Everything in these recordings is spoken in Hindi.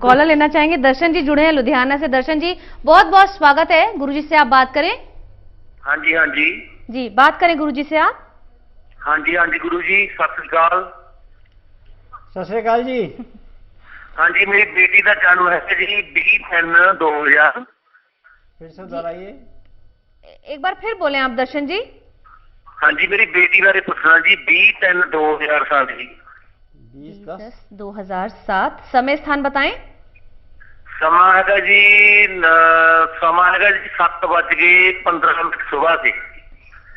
कॉलर लेना चाहेंगे। दर्शन जी जुड़े हैं लुधियाना से। दर्शन जी बहुत बहुत स्वागत है, गुरुजी से आप बात करें। हाँ जी, हाँ जी। जी बात करें गुरुजी से आप। हाँ जी, हाँ जी गुरु जी, सत श्री अकाल। सत श्री अकाल जी। हाँ जी, मेरी बेटी का जन्म है जी 20 फिर से दोहराइए। एक बार फिर बोले आप दर्शन जी। हाँ जी, मेरी बेटी बारे पूछना जी 20 जी। 20 10 2007। समय स्थान बताएं। समा है जी समा है जी 7:15 सुबह से।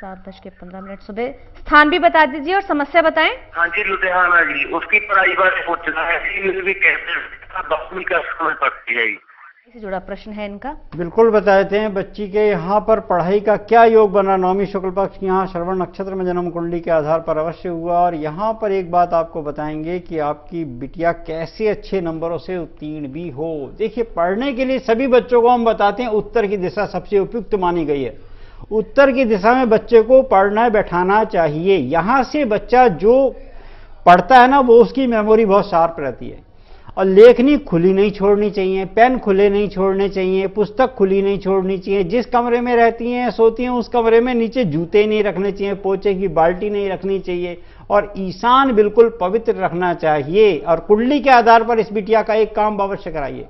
7:15 सुबह। स्थान भी बता दीजिए और समस्या बताएं। हाँ जी, लुधियाना जी। उसकी पढ़ाई बारे पूछना है जी, भी कैसे 10वीं कक्षा में पढ़ती है जी। इससे जुड़ा प्रश्न है इनका। बिल्कुल बताते हैं बच्ची के यहाँ पर पढ़ाई का क्या योग बना। नवमी शुक्ल पक्ष की यहाँ श्रवण नक्षत्र में जन्म कुंडली के आधार पर अवश्य हुआ। और यहाँ पर एक बात आपको बताएंगे कि आपकी बिटिया कैसे अच्छे नंबरों से उत्तीर्ण भी हो। देखिए, पढ़ने के लिए सभी बच्चों को हम बताते हैं उत्तर की दिशा सबसे उपयुक्त मानी गई है। उत्तर की दिशा में बच्चे को पढ़ना बैठाना चाहिए। यहाँ से बच्चा जो पढ़ता है ना, वो उसकी मेमोरी बहुत शार्प रहती है। और लेखनी खुली नहीं छोड़नी चाहिए, पेन खुले नहीं छोड़ने चाहिए, पुस्तक खुली नहीं छोड़नी चाहिए। जिस कमरे में रहती हैं सोती हैं उस कमरे में नीचे जूते नहीं रखने चाहिए, पोछे की बाल्टी नहीं रखनी चाहिए और ईशान बिल्कुल पवित्र रखना चाहिए। और कुंडली के आधार पर इस बिटिया का एक काम अवश्य कराइए,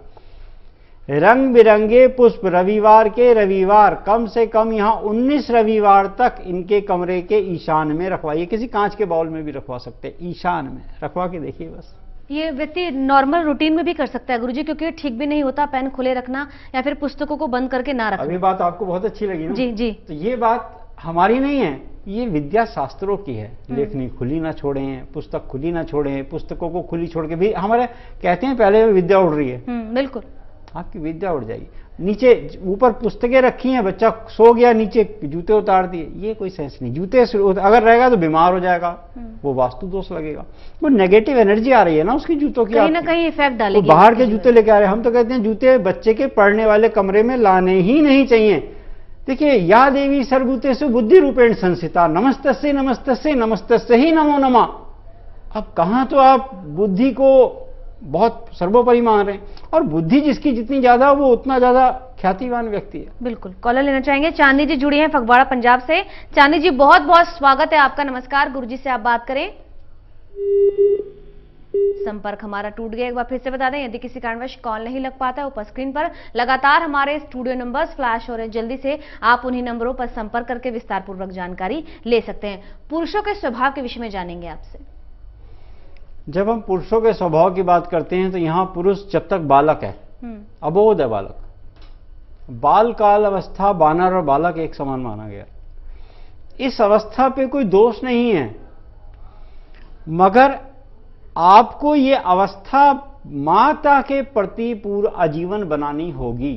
रंग बिरंगे पुष्प रविवार के रविवार कम से कम यहाँ 19 रविवार तक इनके कमरे के ईशान में रखवाइए। किसी कांच के बाउल में भी रखवा सकते हैं, ईशान में रखवा के देखिए। बस ये व्यक्ति नॉर्मल रूटीन में भी कर सकता है गुरुजी, क्योंकि ठीक भी नहीं होता पेन खुले रखना या फिर पुस्तकों को बंद करके ना रखना। अभी बात आपको बहुत अच्छी लगी ना? जी जी। तो ये बात हमारी नहीं है, ये विद्या शास्त्रों की है। लेखनी खुली ना छोड़ें, पुस्तक खुली ना छोड़ें, पुस्तकों को खुली छोड़ के भी हमारे कहते हैं पहले विद्या उड़ रही है। बिल्कुल, आपकी विद्या उड़ जाएगी। नीचे ऊपर पुस्तकें रखी हैं, बच्चा सो गया नीचे जूते उतार दिए, ये कोई सेंस नहीं। जूते अगर रहेगा तो बीमार हो जाएगा, वो वास्तु दोष लगेगा। वो नेगेटिव एनर्जी आ रही है ना उसकी जूतों की, कहीं ना कहीं इफेक्ट डालेगी। तो बाहर के जूते लेके आ रहे हैं। हम तो कहते हैं जूते बच्चे के पढ़ने वाले कमरे में लाने ही नहीं चाहिए। देखिए, या देवी सर्वभूतेषु बुद्धि रूपेण संस्थिता नमस्तस्यै नमस्तस्यै नमस्तस्यै ही नमो नमः। अब कहां तो आप बुद्धि को बहुत सर्वोपरि मान रहे हैं, और बुद्धि जिसकी जितनी ज्यादा वो उतना ज्यादा ख्यातिवान व्यक्ति है। बिल्कुल। कॉलर लेना चाहेंगे। चांदी जी जुड़ी हैं फगवाड़ा पंजाब से। चांदी जी बहुत बहुत स्वागत है आपका। नमस्कार, गुरुजी से आप बात करें। संपर्क हमारा टूट गया। एक बार फिर से बता दें, यदि किसी कारणवश कॉल नहीं लग पाता है, ऊपर स्क्रीन पर लगातार हमारे स्टूडियो नंबर्स फ्लैश हो रहे हैं। जल्दी से आप उन्हीं नंबरों पर संपर्क करके विस्तार पूर्वक जानकारी ले सकते हैं। पुरुषों के स्वभाव के विषय में जानेंगे आपसे। जब हम पुरुषों के स्वभाव की बात करते हैं तो यहां पुरुष जब तक बालक है, अबोध है बालक, बाल काल अवस्था बानर और बालक एक समान माना गया। इस अवस्था पे कोई दोष नहीं है, मगर आपको ये अवस्था माता के प्रति पूर्ण आजीवन बनानी होगी।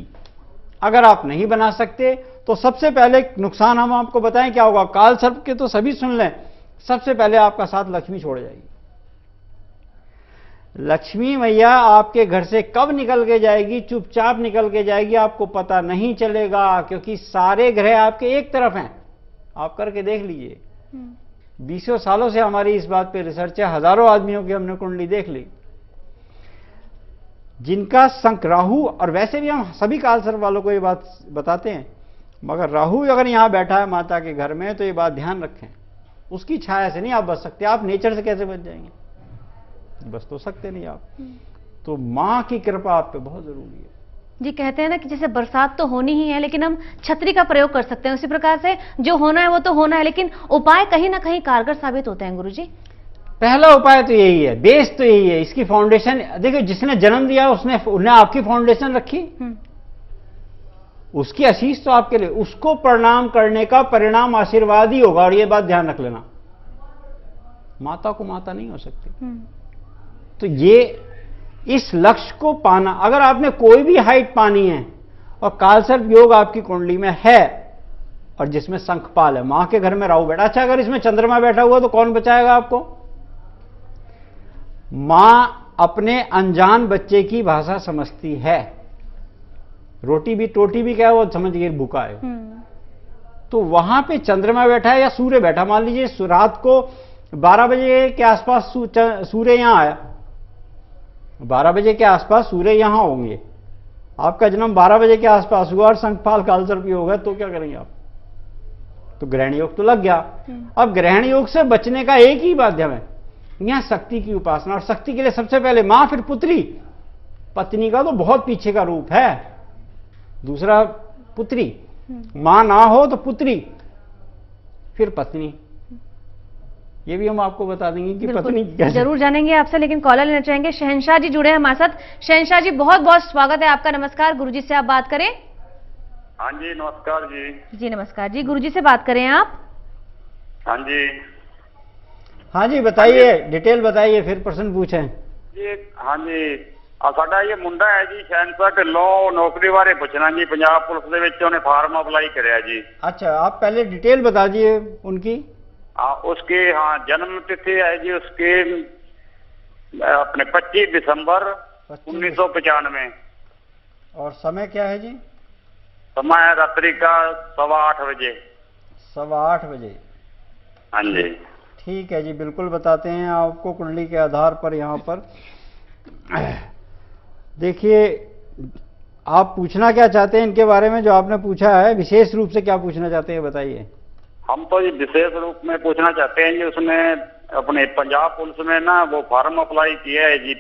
अगर आप नहीं बना सकते तो सबसे पहले नुकसान हम आपको बताएं क्या होगा। काल सर्प के तो सभी सुन लें, सबसे पहले आपका साथ लक्ष्मी छोड़ जाएगी। लक्ष्मी मैया आपके घर से कब निकल के जाएगी, चुपचाप निकल के जाएगी, आपको पता नहीं चलेगा, क्योंकि सारे ग्रह आपके एक तरफ हैं। आप करके देख लीजिए। 20 सालों से हमारी इस बात पे रिसर्च है, हजारों आदमियों की हमने कुंडली देख ली जिनका संक राहु, और वैसे भी हम सभी कालसर्प वालों को ये बात बताते हैं, मगर राहु अगर यहां बैठा है माता के घर में तो ये बात ध्यान रखें, उसकी छाया से नहीं आप बच सकते। आप नेचर से कैसे बच जाएंगे, बस तो सकते नहीं आप। तो मां की कृपा आप पे बहुत जरूरी है। जी कहते हैं ना कि जैसे बरसात तो होनी ही है, लेकिन हम छतरी का प्रयोग कर सकते हैं, उसी प्रकार से जो होना है वो तो होना है, लेकिन उपाय कहीं ना कहीं कारगर साबित होते हैं गुरुजी। पहला उपाय तो यही है, बेस तो यही है, इसकी फाउंडेशन देखिए। जिसने जन्म दिया उसने आपकी फाउंडेशन रखी, उसकी आशीष तो आपके लिए, उसको प्रणाम करने का परिणाम आशीर्वाद ही होगा। और ये बात ध्यान रख लेना, माता को माता नहीं हो सकती। तो ये इस लक्ष्य को पाना, अगर आपने कोई भी हाइट पानी है और कालसर्प योग आपकी कुंडली में है और जिसमें शंखपाल है, मां के घर में राहु बैठा, अच्छा अगर इसमें चंद्रमा बैठा हुआ तो कौन बचाएगा आपको? मां अपने अनजान बच्चे की भाषा समझती है। रोटी भी टोटी भी क्या है वो समझ गई भूखा है। तो वहां पे चंद्रमा बैठा है या सूर्य बैठा, मान लीजिए रात को 12 बजे के आसपास सूर्य यहां आया, 12 बजे के आसपास सूर्य यहाँ होंगे, आपका जन्म 12 बजे के आसपास हुआ और संखपाल कालसर्प योग है, तो क्या करेंगे आप? तो ग्रहण योग तो लग गया। अब ग्रहण योग से बचने का एक ही माध्यम है, यहां शक्ति की उपासना, और शक्ति के लिए सबसे पहले मां, फिर पुत्री। पत्नी का तो बहुत पीछे का रूप है, दूसरा पुत्री। मां ना हो तो पुत्री, फिर पत्नी। ये भी हम आपको बता देंगे कि पत्नी कैसे। जरूर जानेंगे आपसे, लेकिन कॉलर लेना चाहेंगे। शहनशाह जी जुड़े हैं हमारे साथ। शहनशाह जी, बहुत बहुत स्वागत है आपका। नमस्कार, गुरुजी से आप बात करें। हाँ जी, नमस्कार जी। जी नमस्कार जी, गुरुजी से बात करें आप। हाँ जी। हाँ जी, बताइए, डिटेल बताइए, फिर प्रश्न पूछें जी। हाँ जी, साडा ये मुंडा है जी शहनशाह ढिल्लों, नौकरी बारे पूछना जी। पंजाब पुलिस दे विच उन्हें फार्म अप्लाई कराया जी। अच्छा, आप पहले डिटेल बता दिए उनकी। उसके हाँ जन्म तिथि है जी उसके अपने 25 दिसंबर 1995। और समय क्या है जी? समय रात्रि का 8:15 बजे। 8:15 बजे। हाँ जी, ठीक है जी, बिल्कुल बताते हैं आपको कुंडली के आधार पर। यहाँ पर देखिए, आप पूछना क्या चाहते हैं इनके बारे में, जो आपने पूछा है विशेष रूप से क्या पूछना चाहते हैं बताइए। हम तो ये विशेष रूप में पूछना चाहते हैं जी, उसने अपने पंजाब पुलिस में ना वो फार्म अप्लाई किया है जी।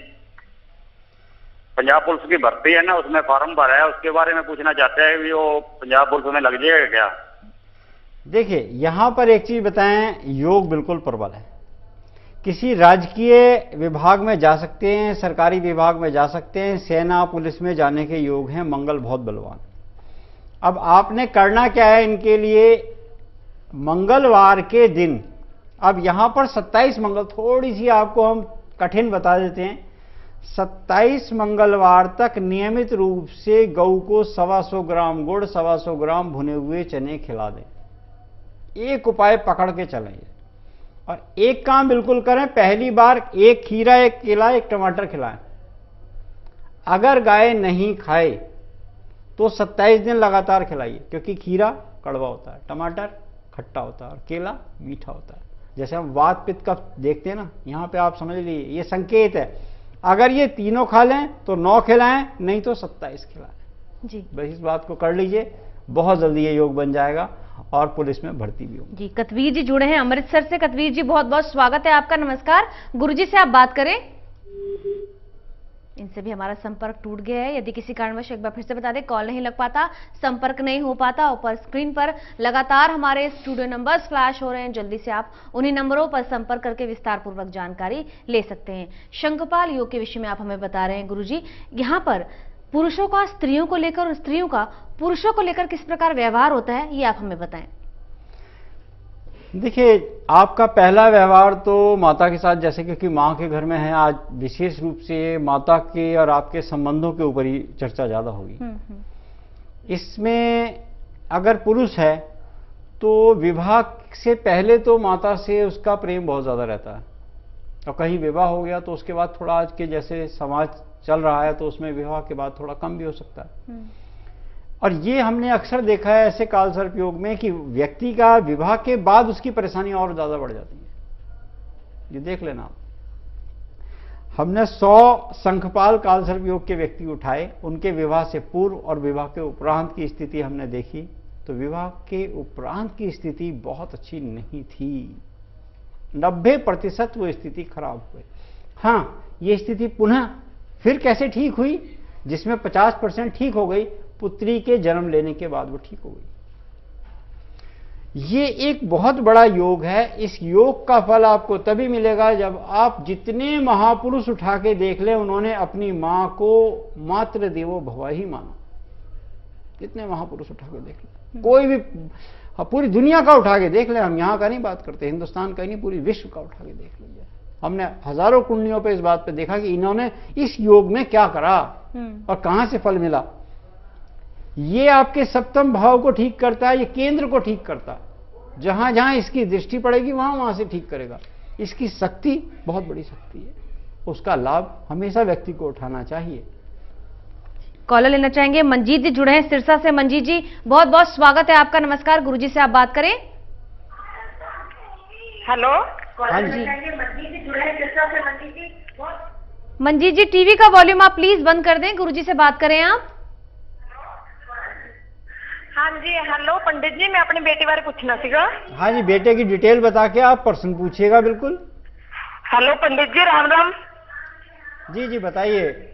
पंजाब पुलिस की भर्ती है ना, उसमें फार्म भरा है, उसके बारे में पूछना चाहते हैं कि वो पंजाब पुलिस में लग जाएगा क्या? देखिए, यहां पर एक चीज बताएं, योग बिल्कुल प्रबल है। किसी राजकीय विभाग में जा सकते हैं, सरकारी विभाग में जा सकते हैं, सेना पुलिस में जाने के योग हैं, मंगल बहुत बलवान। अब आपने करना क्या है इनके लिए, मंगलवार के दिन, अब यहां पर 27 मंगल, थोड़ी सी आपको हम कठिन बता देते हैं। 27 मंगलवार तक नियमित रूप से गऊ को 125 ग्राम गुड़, 125 ग्राम भुने हुए चने खिला दें। एक उपाय पकड़ के चलें, और एक काम बिल्कुल करें, पहली बार एक खीरा, एक केला, एक टमाटर खिलाएं। अगर गाय नहीं खाए तो 27 दिन लगातार खिलाइए, क्योंकि खीरा कड़वा होता है, टमाटर खट्टा होता है और केला मीठा होता है। जैसे हम वात पित्त का देखते हैं ना, यहां पे आप समझ लीजिए, ये संकेत है। अगर ये तीनों खा लें तो 9 खिलाएं, नहीं तो 27 खिलाएं जी। बस इस बात को कर लीजिए, बहुत जल्दी ये योग बन जाएगा और पुलिस में भर्ती भी होगी। जी, कतवीर जी जुड़े हैं अमृतसर से। कतवीर जी, बहुत बहुत स्वागत है आपका। नमस्कार, गुरुजी से आप बात करें। इनसे भी हमारा संपर्क टूट गया है। यदि किसी कारणवश, एक बार फिर से बता दें, कॉल नहीं लग पाता, संपर्क नहीं हो पाता, ऊपर स्क्रीन पर लगातार हमारे स्टूडियो नंबर्स फ्लैश हो रहे हैं। जल्दी से आप उन्हीं नंबरों पर संपर्क करके विस्तार पूर्वक जानकारी ले सकते हैं। शंखपाल योग के विषय में आप हमें बता रहे हैं गुरुजी, यहाँ पर पुरुषों का स्त्रियों को लेकर और स्त्रियों का पुरुषों को लेकर किस प्रकार व्यवहार होता है, ये आप हमें बताएं। देखिए, आपका पहला व्यवहार तो माता के साथ, जैसे क्योंकि माँ के घर में है आज, विशेष रूप से माता के और आपके संबंधों के ऊपर ही चर्चा ज्यादा होगी। इसमें अगर पुरुष है तो विवाह से पहले तो माता से उसका प्रेम बहुत ज्यादा रहता है, और कहीं विवाह हो गया तो उसके बाद थोड़ा, आज के जैसे समाज चल रहा है तो उसमें विवाह के बाद थोड़ा कम भी हो सकता है। और ये हमने अक्सर देखा है ऐसे कालसर्प योग में कि व्यक्ति का विवाह के बाद उसकी परेशानी और ज्यादा बढ़ जाती है। ये देख लेना, हमने 100 शंखपाल कालसर्प योग के व्यक्ति उठाए, उनके विवाह से पूर्व और विवाह के उपरांत की स्थिति हमने देखी, तो विवाह के उपरांत की स्थिति बहुत अच्छी नहीं थी। 90% वो स्थिति खराब हुई। हाँ, ये स्थिति पुनः फिर कैसे ठीक हुई, जिसमें 50% ठीक हो गई, पुत्री के जन्म लेने के बाद वो ठीक हो गई। ये एक बहुत बड़ा योग है। इस योग का फल आपको तभी मिलेगा जब आप जितने महापुरुष उठा के देख लें, उन्होंने अपनी मां को मातृ देवो भव ही माना। जितने महापुरुष उठा के देख लें, कोई भी, पूरी दुनिया का उठा के देख लें, हम यहां का नहीं बात करते, हिंदुस्तान का नहीं, पूरी विश्व का उठा के देख लीजिए। हमने हजारों कुंडलियों पे इस बात पे देखा कि इन्होंने इस योग में क्या करा और कहां से फल मिला। ये आपके सप्तम भाव को ठीक करता है, ये केंद्र को ठीक करता है। जहां जहां इसकी दृष्टि पड़ेगी वहां वहां से ठीक करेगा। इसकी शक्ति बहुत बड़ी शक्ति है, उसका लाभ हमेशा व्यक्ति को उठाना चाहिए। कॉलर लेना चाहेंगे, मंजीत जी जुड़े हैं सिरसा से। मंजीत जी, बहुत बहुत स्वागत है आपका। नमस्कार, गुरुजी से आप बात करें। हेलो, हाँ जी, मंजीत जी जुड़े हैं सिरसा से। मंजीत जी, मंजीत जी, टीवी का वॉल्यूम आप प्लीज बंद कर दें, गुरुजी से बात करें आप। हाँ जी, हेलो पंडित जी, मैं अपने बेटे बारे पूछना सीगा। हाँ जी, बेटे की डिटेल बता के आप प्रश्न पूछिएगा बिल्कुल। हेलो पंडित जी, राम राम। जी जी बताइए।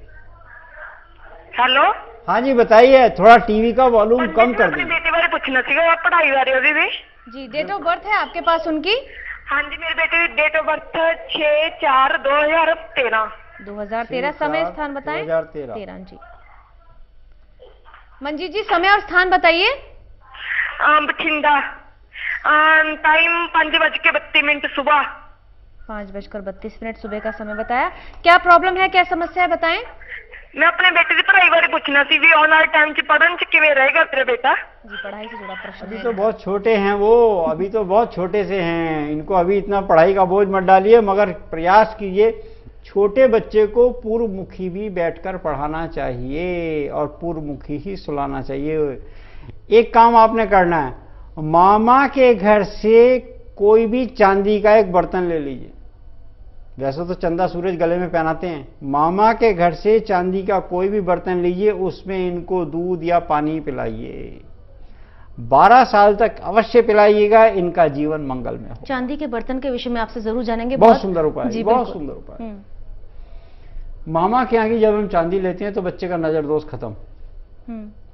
हेलो। हाँ जी बताइए, थोड़ा टीवी का वॉल्यूम पंडित कम जी, कर अपने दीजिए। बेटे बारे पूछना सीगा, आप पढ़ाई बारे अभी भी। जी, डेट ऑफ बर्थ है आपके पास उनकी? हाँ जी, मेरे बेटे की डेट ऑफ बर्थ 6/4/2013। 2013। समय स्थान बताएं। 2013 जी। मंजीत जी, समय और स्थान बताइए। बठिंडा। टाइम 5:32 सुबह। 5:32 सुबह का समय बताया। क्या प्रॉब्लम है, क्या समस्या है, बताएं। मैं अपने बेटे की पढ़ाई बारे पूछना सी भी, ऑन टाइम च पढ़न च किवें रहेगा तेरा बेटा? जी, पढ़ाई से जुड़ा प्रश्न अभी है। तो बहुत छोटे हैं वो, अभी तो बहुत छोटे से हैं, इनको अभी इतना पढ़ाई का बोझ मत डालिए, मगर प्रयास कीजिए। छोटे बच्चे को पूर्वमुखी भी बैठकर पढ़ाना चाहिए और पूर्वमुखी ही सुलाना चाहिए। एक काम आपने करना है, मामा के घर से कोई भी चांदी का एक बर्तन ले लीजिए। वैसे तो चंदा सूरज गले में पहनाते हैं, मामा के घर से चांदी का कोई भी बर्तन लीजिए, उसमें इनको दूध या पानी पिलाइए। 12 साल तक अवश्य पिलाइएगा, इनका जीवन मंगलमय हो। चांदी के बर्तन के विषय में आपसे जरूर जानेंगे। बहुत सुंदर उपाय, जी, बहुत बिल्कुल। सुंदर उपाय। मामा के यहाँ की जब हम चांदी लेते हैं तो बच्चे का नजर दोष खत्म।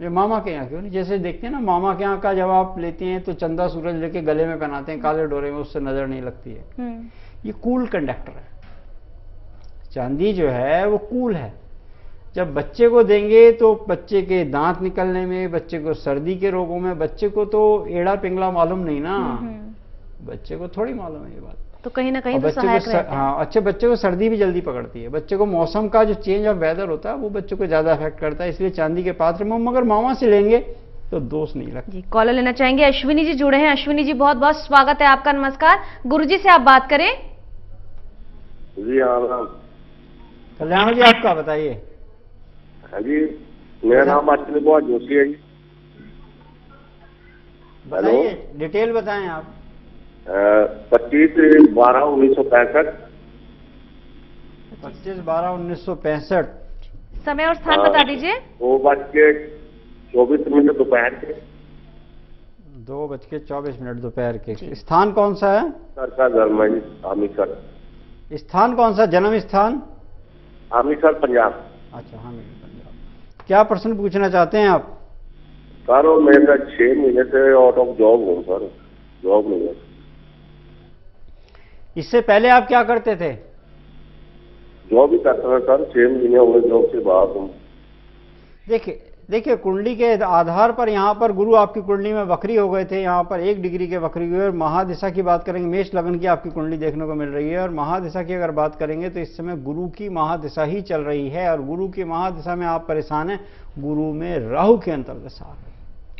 ये मामा के यहाँ क्यों नहीं, जैसे देखते हैं ना, मामा के यहाँ का जब आप लेते हैं तो चंदा सूरज लेके गले में पहनाते हैं काले डोरे में, उससे नजर नहीं लगती है। ये कूल कंडक्टर है, चांदी जो है वो कूल है। जब बच्चे को देंगे तो बच्चे के दांत निकलने में, बच्चे को सर्दी के रोगों में, बच्चे को तो एड़ा पिंगला मालूम नहीं ना, बच्चे को थोड़ी मालूम है ये बात। तो कहीं ना कहीं तो बच्चे सहायक को रहते हैं। हाँ, अच्छे बच्चे को सर्दी भी जल्दी पकड़ती है, बच्चे को मौसम का जो चेंज ऑफ वेदर होता है वो बच्चे को ज्यादा अफेक्ट करता है, इसलिए चांदी के पात्र में मगर मामा से लेंगे तो दोष नहीं लगता। जी, कॉलर लेना चाहेंगे। अश्विनी जी जुड़े हैं। अश्विनी जी, बहुत बहुत स्वागत है आपका, नमस्कार। गुरुजी से आप बात करें। जी हाँ कल्याण जी, आपका बताइए। हाँ जी, मेरा नाम अश्विनी कुमार जोशी है जी। बताइए, डिटेल बताएं आप। 25/12/1965। 25/12/1965। समय और स्थान बता दीजिए। 2:24 दोपहर के। 2:24 दोपहर के। स्थान कौन सा है? सर का जन्म है जी, अमृतसर। स्थान कौन सा, जन्म स्थान? अमृतसर पंजाब। अच्छा हाँ, पंजाब। क्या प्रश्न पूछना चाहते हैं आप? सर मैं 6 महीने से आउट ऑफ जॉब हूँ सर, जॉब नहीं है। इससे पहले आप क्या करते थे? जॉब ही करता था सर, 6 महीने हो गए जॉब से बाहर हूँ। देखिए कुंडली के आधार पर यहाँ पर गुरु आपकी कुंडली में वक्री हो गए थे, यहाँ पर 1 डिग्री के वक्री हुए। और महादिशा की बात करेंगे, मेष लग्न की आपकी कुंडली देखने को मिल रही है। और महादिशा की अगर बात करेंगे तो इस समय गुरु की महादिशा ही चल रही है, और गुरु की महादिशा में आप परेशान हैं। गुरु में राहु की अंतर्दशा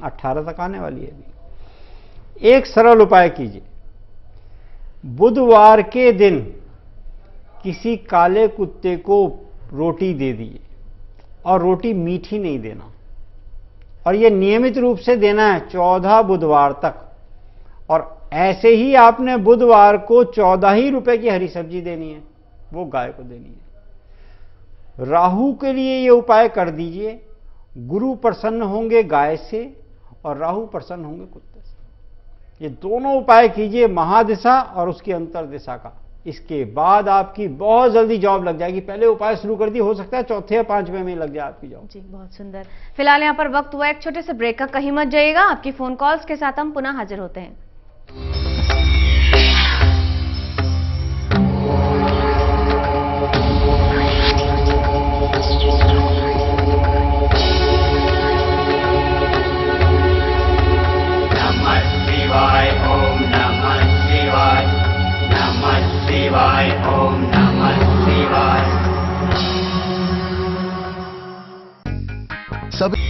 18 तक आने वाली है। एक सरल उपाय कीजिए, बुधवार के दिन किसी काले कुत्ते को रोटी दे दिए, और रोटी मीठी नहीं देना, और ये नियमित रूप से देना है 14 बुधवार तक। और ऐसे ही आपने बुधवार को 14 ही रुपए की हरी सब्जी देनी है, वो गाय को देनी है। राहु के लिए ये उपाय कर दीजिए, गुरु प्रसन्न होंगे गाय से और राहु प्रसन्न होंगे कुत्ते से। ये दोनों उपाय कीजिए, महादिशा और उसकी अंतर्दिशा का। इसके बाद आपकी बहुत जल्दी जॉब लग जाएगी। पहले उपाय शुरू कर दी, हो सकता है चौथे या 5वें में लग जाए आपकी जॉब। जी, बहुत सुंदर। फिलहाल यहाँ पर वक्त हुआ एक छोटे से ब्रेक का, कहीं मत जाइएगा। आपकी फोन कॉल्स के साथ हम पुनः हाजिर होते हैं। सभी